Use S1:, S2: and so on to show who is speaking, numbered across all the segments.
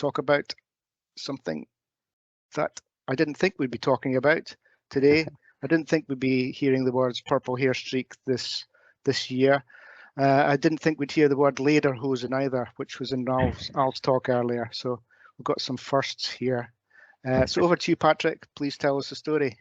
S1: talk about something that I didn't think we'd be talking about today. I didn't think we'd be hearing the words purple hairstreak this year. I didn't think we'd hear the word lederhosen either, which was in Al's talk earlier. So we've got some firsts here. So over to you, Patrick. Please tell us the story.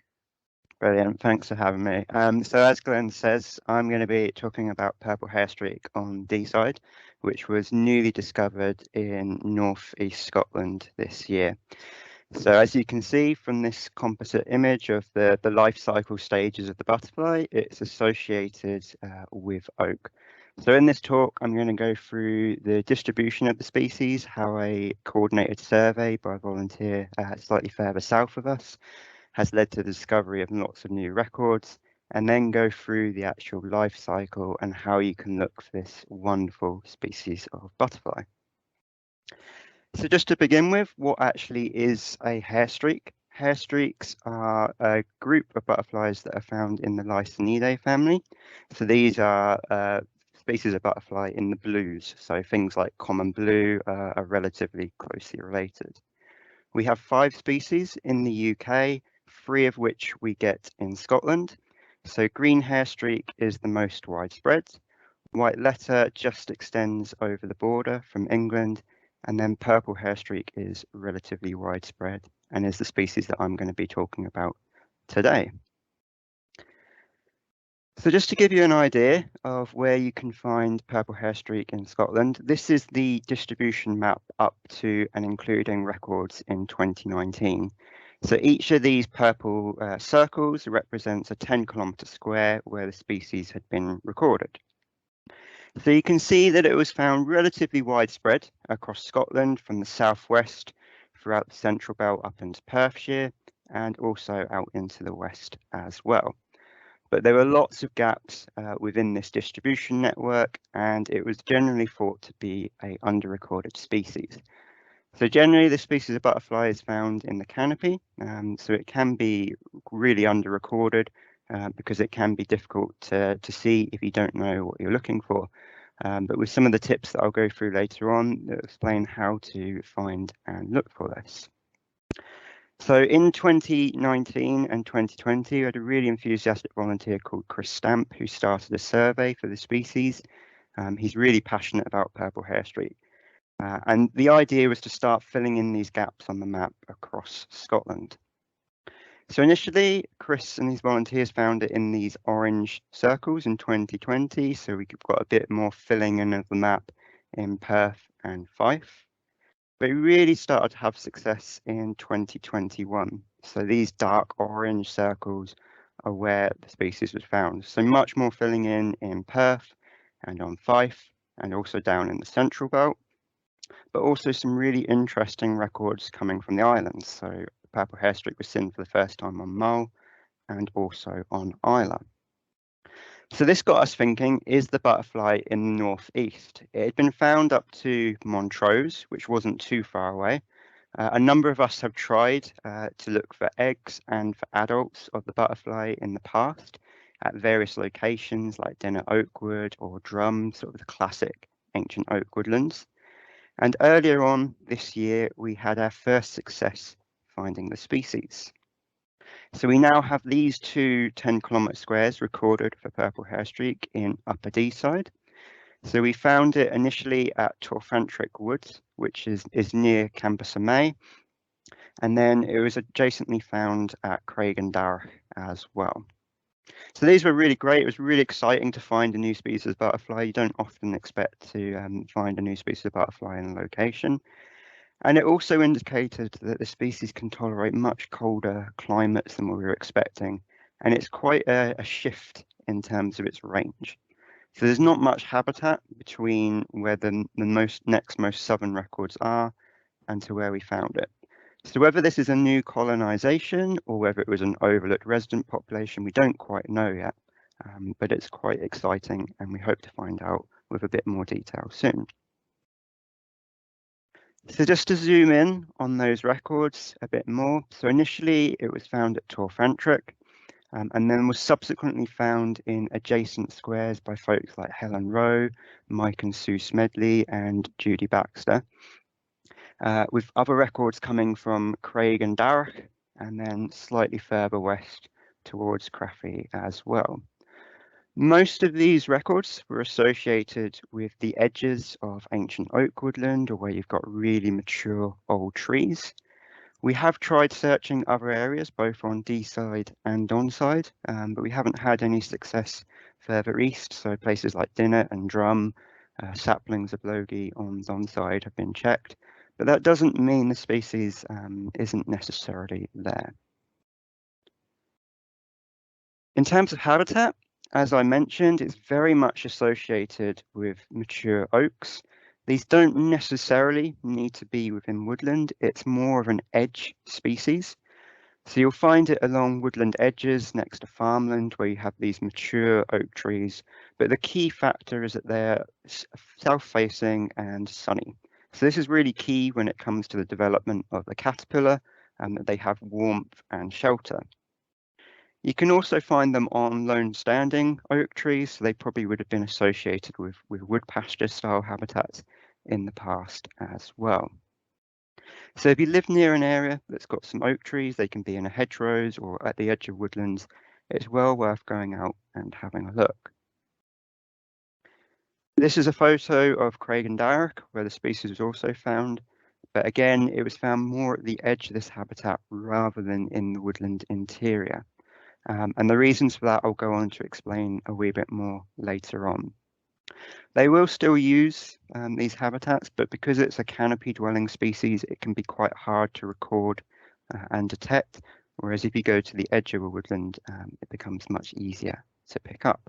S2: Brilliant, thanks for having me. So as Glenn says, I'm going to be talking about purple hairstreak on Deeside, which was newly discovered in North East Scotland this year. So as you can see from this composite image of the life cycle stages of the butterfly, it's associated with oak. So in this talk, I'm going to go through the distribution of the species, how a coordinated survey by a volunteer slightly further south of us has led to the discovery of lots of new records, and then go through the actual life cycle and how you can look for this wonderful species of butterfly. So just to begin with, what actually is a hairstreak? Hairstreaks are a group of butterflies that are found in the Lysinidae family. So these are species of butterfly in the blues. So things like common blue are relatively closely related. We have 5 species in the UK, 3 of which we get in Scotland. So green hairstreak is the most widespread. White letter just extends over the border from England, and then purple hairstreak is relatively widespread and is the species that I'm going to be talking about today. So just to give you an idea of where you can find purple hairstreak in Scotland, this is the distribution map up to and including records in 2019. So each of these purple circles represents a 10-kilometre square where the species had been recorded. So you can see that it was found relatively widespread across Scotland from the southwest throughout the Central Belt up into Perthshire and also out into the west as well. But there were lots of gaps within this distribution network, and it was generally thought to be an under-recorded species. So generally the species of butterfly is found in the canopy, so it can be really under-recorded because it can be difficult to see if you don't know what you're looking for. But with some of the tips that I'll go through later on, they'll explain how to find and look for this. So in 2019 and 2020, we had a really enthusiastic volunteer called Chris Stamp who started a survey for the species. He's really passionate about purple hairstreak. And the idea was to start filling in these gaps on the map across Scotland. So initially, Chris and his volunteers found it in these orange circles in 2020. So we got a bit more filling in of the map in Perth and Fife. But we really started to have success in 2021. So these dark orange circles are where the species was found. So much more filling in Perth and on Fife and also down in the Central Belt, but also some really interesting records coming from the islands. So purple hairstreak was seen for the first time on Mull and also on Islay. So this got us thinking, is the butterfly in the northeast? It had been found up to Montrose, which wasn't too far away. A number of us have tried to look for eggs and for adults of the butterfly in the past at various locations like Dinner Oakwood or Drum, sort of the classic ancient oak woodlands. And earlier on this year, we had our first success finding the species. So we now have these 2 10-kilometre squares recorded for purple hairstreak in Upper Deeside. So we found it initially at Torfantrick Woods, which is near Campus May, and then it was adjacently found at Craig and Darragh as well. So these were really great. It was really exciting to find a new species of butterfly. You don't often expect to find a new species of butterfly in a location. And it also indicated that the species can tolerate much colder climates than what we were expecting. And it's quite a shift in terms of its range. So there's not much habitat between where the next most southern records are and to where we found it. So whether this is a new colonization or whether it was an overlooked resident population, we don't quite know yet, but it's quite exciting and we hope to find out with a bit more detail soon. So just to zoom in on those records a bit more. So initially it was found at Torfantrick and then was subsequently found in adjacent squares by folks like Helen Rowe, Mike and Sue Smedley and Judy Baxter. with other records coming from Craig and Darragh, and then slightly further west towards Craffie as well. Most of these records were associated with the edges of ancient oak woodland, or where you've got really mature old trees. We have tried searching other areas, both on Deeside and Donside, but we haven't had any success further east. So places like Dinnet and Drum, saplings of Logie on Donside have been checked, but that doesn't mean the species isn't necessarily there. In terms of habitat, as I mentioned, it's very much associated with mature oaks. These don't necessarily need to be within woodland. It's more of an edge species. So you'll find it along woodland edges next to farmland where you have these mature oak trees. But the key factor is that they're south-facing and sunny. So this is really key when it comes to the development of the caterpillar, and that they have warmth and shelter. You can also find them on lone standing oak trees, so they probably would have been associated with wood pasture style habitats in the past as well. So if you live near an area that's got some oak trees, they can be in a hedgerows or at the edge of woodlands, it's well worth going out and having a look. This is a photo of Craig and Darragh, where the species was also found, but again, it was found more at the edge of this habitat rather than in the woodland interior. And the reasons for that I'll go on to explain a wee bit more later on. They will still use these habitats, but because it's a canopy dwelling species, it can be quite hard to record and detect, whereas if you go to the edge of a woodland, it becomes much easier to pick up.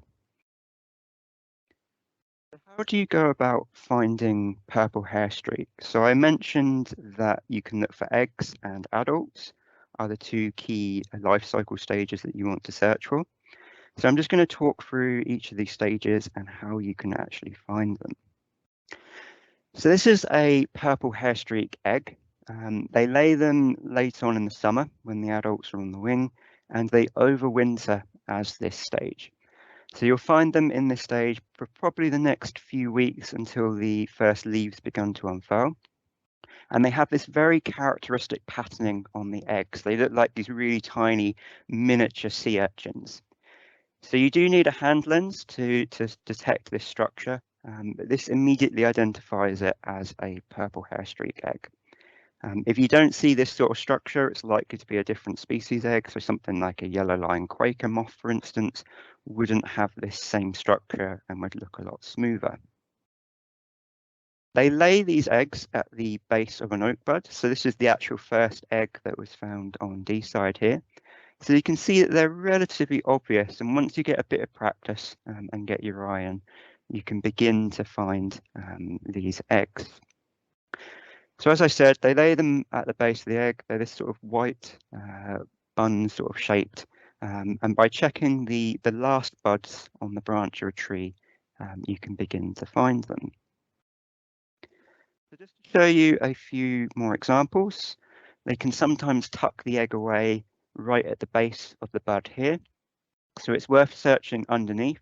S2: How do you go about finding purple hairstreak? So I mentioned that you can look for eggs and adults are the two key life cycle stages that you want to search for. So I'm just going to talk through each of these stages and how you can actually find them. So this is a purple hairstreak egg. They lay them late on in the summer when the adults are on the wing, and they overwinter as this stage. So you'll find them in this stage for probably the next few weeks until the first leaves begin to unfurl. And they have this very characteristic patterning on the eggs. They look like these really tiny miniature sea urchins. So you do need a hand lens to detect this structure, but this immediately identifies it as a purple hairstreak egg. If you don't see this sort of structure, it's likely to be a different species egg. So something like a yellow-line Quaker moth, for instance, wouldn't have this same structure and would look a lot smoother. They lay these eggs at the base of an oak bud. So this is the actual first egg that was found on Deeside here. So you can see that they're relatively obvious. And once you get a bit of practice and get your eye in, you can begin to find these eggs. So as I said, they lay them at the base of the egg. They're this sort of white bun sort of shaped. And by checking the last buds on the branch of a tree, you can begin to find them. So just to show you a few more examples, they can sometimes tuck the egg away right at the base of the bud here. So it's worth searching underneath,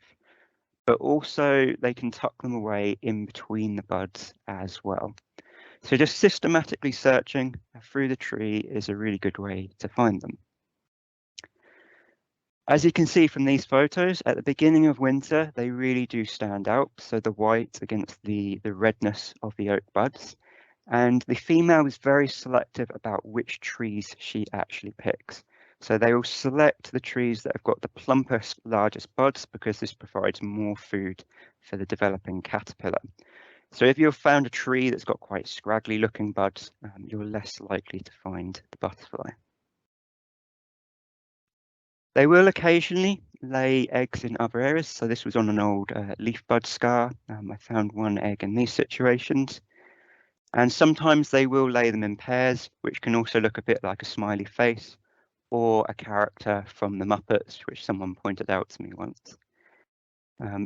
S2: but also they can tuck them away in between the buds as well. So just systematically searching through the tree is a really good way to find them. As you can see from these photos, at the beginning of winter, they really do stand out. So the white against the redness of the oak buds. And the female is very selective about which trees she actually picks. So they will select the trees that have got the plumpest, largest buds because this provides more food for the developing caterpillar. So if you've found a tree that's got quite scraggly looking buds, you're less likely to find the butterfly. They will occasionally lay eggs in other areas. So this was on an old leaf bud scar. I found one egg in these situations. And sometimes they will lay them in pairs, which can also look a bit like a smiley face or a character from the Muppets, which someone pointed out to me once.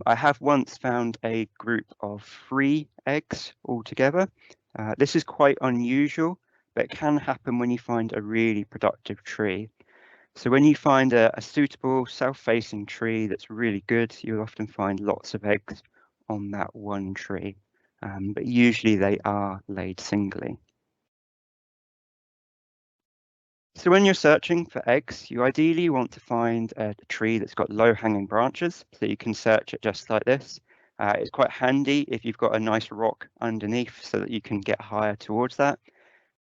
S2: I have once found a group of 3 eggs all together. This is quite unusual, but it can happen when you find a really productive tree. So when you find a suitable south-facing tree that's really good, you'll often find lots of eggs on that one tree, but usually they are laid singly. So when you're searching for eggs, you ideally want to find a tree that's got low hanging branches, so you can search it just like this. It's quite handy if you've got a nice rock underneath so that you can get higher towards that.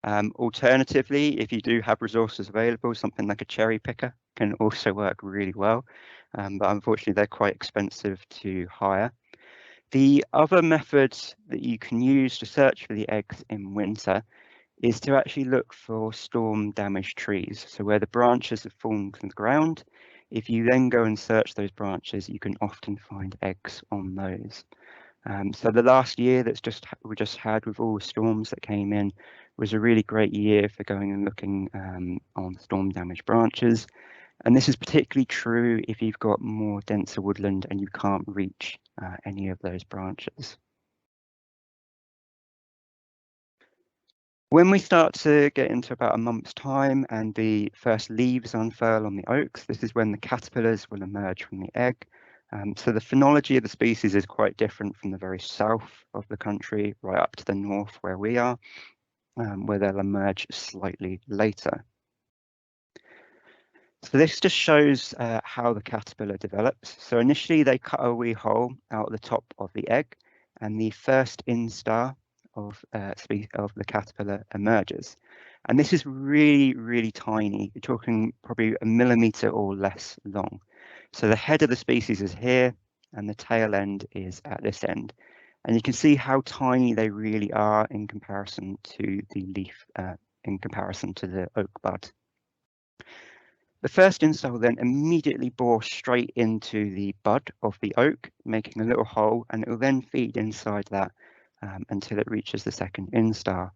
S2: Alternatively, if you do have resources available, something like a cherry picker can also work really well, but unfortunately they're quite expensive to hire. The other methods that you can use to search for the eggs in winter is to actually look for storm damaged trees. So where the branches have fallen to the ground, if you then go and search those branches, you can often find eggs on those. So the last year we just had with all the storms that came in was a really great year for going and looking on storm damaged branches. And this is particularly true if you've got more denser woodland and you can't reach any of those branches. When we start to get into about a month's time and the first leaves unfurl on the oaks, this is when the caterpillars will emerge from the egg. So the phenology of the species is quite different from the very south of the country, right up to the north where we are, where they'll emerge slightly later. So this just shows how the caterpillar develops. So initially they cut a wee hole out the top of the egg, and the first instar of the caterpillar emerges. And this is really, really tiny. You're talking probably a millimeter or less long. So the head of the species is here, and the tail end is at this end. And you can see how tiny they really are in comparison to the leaf, in comparison to the oak bud. The first instar will then immediately bore straight into the bud of the oak, making a little hole, and it will then feed inside that until it reaches the second instar.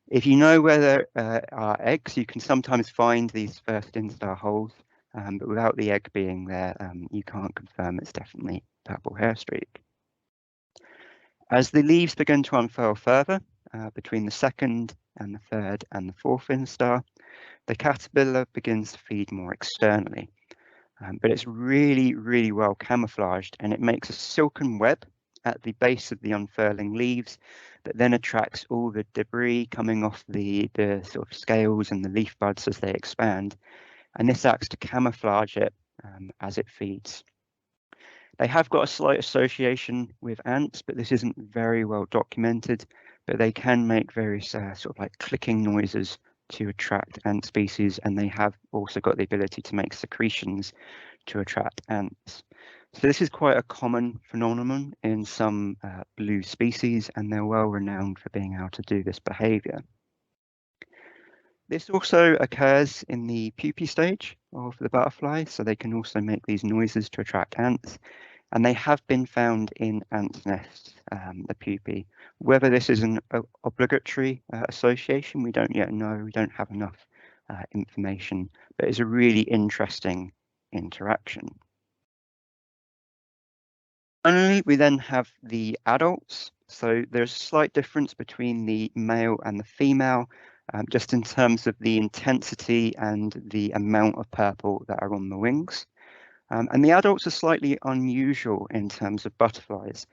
S2: If you know where there are eggs, you can sometimes find these first instar holes, but without the egg being there, you can't confirm it's definitely purple hairstreak. As the leaves begin to unfurl further, between the second and the third and the fourth instar, the caterpillar begins to feed more externally, but it's really, really well camouflaged, and it makes a silken web at the base of the unfurling leaves that then attracts all the debris coming off the sort of scales and the leaf buds as they expand, and this acts to camouflage it as it feeds. They have got a slight association with ants, but this isn't very well documented, but they can make various sort of like clicking noises to attract ant species, and they have also got the ability to make secretions to attract ants. So this is quite a common phenomenon in some blue species, and they're well renowned for being able to do this behavior. This also occurs in the pupae stage of the butterfly, so they can also make these noises to attract ants, and they have been found in ants' nests, the pupae. Whether this is an obligatory association, we don't yet know. We don't have enough information, but it's a really interesting interaction. Finally, we then have the adults. So there's a slight difference between the male and the female, just in terms of the intensity and the amount of purple that are on the wings. And the adults are slightly unusual in terms of butterflies.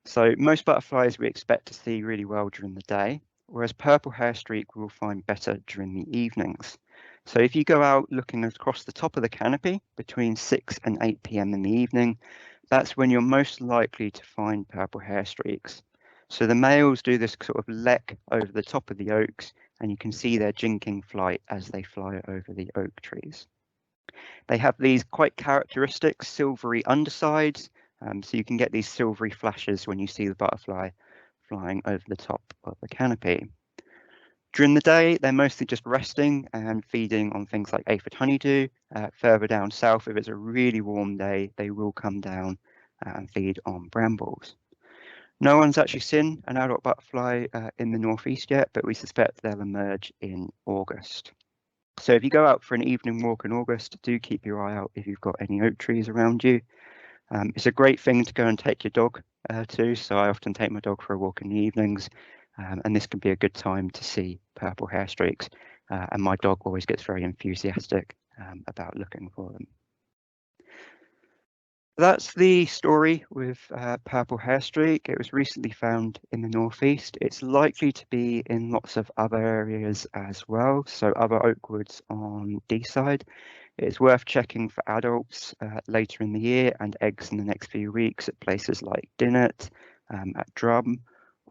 S2: So most butterflies we expect to see really well during the day, whereas purple hairstreak we'll find better during the evenings. So if you go out looking across the top of the canopy between 6 and 8 p.m. in the evening, that's when you're most likely to find purple hairstreaks. So the males do this sort of leck over the top of the oaks, and you can see their jinking flight as they fly over the oak trees. They have these quite characteristic silvery undersides, so you can get these silvery flashes when you see the butterfly flying over the top of the canopy. During the day, they're mostly just resting and feeding on things like aphid honeydew. Further down south, if it's a really warm day, they will come down and feed on brambles. No one's actually seen an adult butterfly in the northeast yet, but we suspect they'll emerge in August. So if you go out for an evening walk in August, do keep your eye out if you've got any oak trees around you. It's a great thing to go and take your dog to, so I often take my dog for a walk in the evenings, and this can be a good time to see purple hairstreaks, and my dog always gets very enthusiastic about looking for them. That's the story with purple hairstreak. It was recently found in the northeast. It's likely to be in lots of other areas as well, so other oak woods on Deeside. It's worth checking for adults later in the year and eggs in the next few weeks at places like Dinnet, at Drum.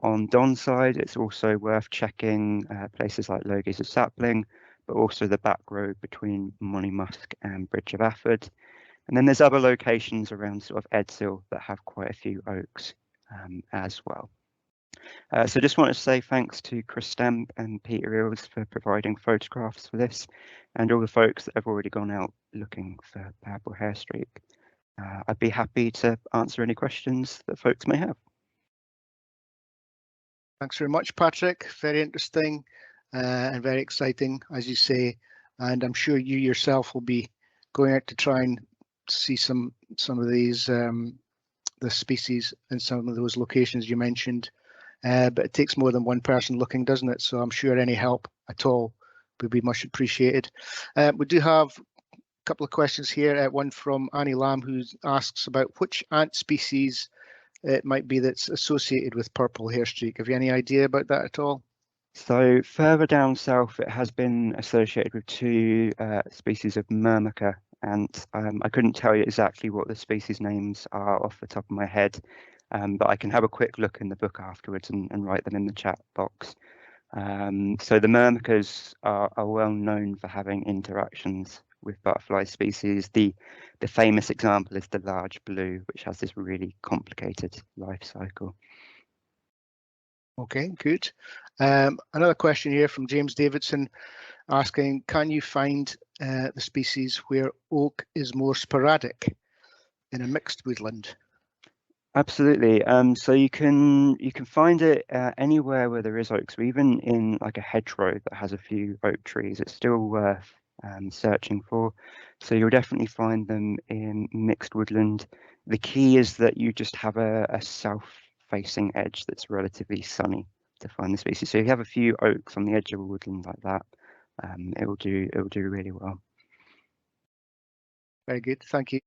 S2: On Donside, it's also worth checking places like Lowgazer Sapling, but also the back road between Monymusk and Bridge of Afford. And then there's other locations around sort of Edshill that have quite a few oaks as well. So just want to say thanks to Chris Stemp and Peter Eels for providing photographs for this, and all the folks that have already gone out looking for purple hairstreak. I'd be happy to answer any questions that folks may have.
S1: Thanks very much, Patrick. Very interesting and very exciting, as you say. And I'm sure you yourself will be going out to try and see some of these the species in some of those locations you mentioned. But it takes more than one person looking, doesn't it? So I'm sure any help at all would be much appreciated. We do have a couple of questions here. One from Annie Lamb, who asks about which ant species it might be that's associated with purple hairstreak. Have you any idea about that at all?
S2: So further down south, it has been associated with two species of myrmica, and I couldn't tell you exactly what the species names are off the top of my head, but I can have a quick look in the book afterwards and write them in the chat box. So the myrmicas are well known for having interactions with butterfly species. The famous example is the large blue, which has this really complicated life cycle.
S1: Okay, good. Another question here from James Davidson asking, can you find the species where oak is more sporadic in a mixed woodland?
S2: Absolutely. So you can find it anywhere where there is oaks, or even in like a hedgerow that has a few oak trees. It's still worth searching for. So you'll definitely find them in mixed woodland. The key is that you just have a south-facing edge that's relatively sunny to find the species. So if you have a few oaks on the edge of a woodland like that, it will do really well.
S1: Very good, thank you.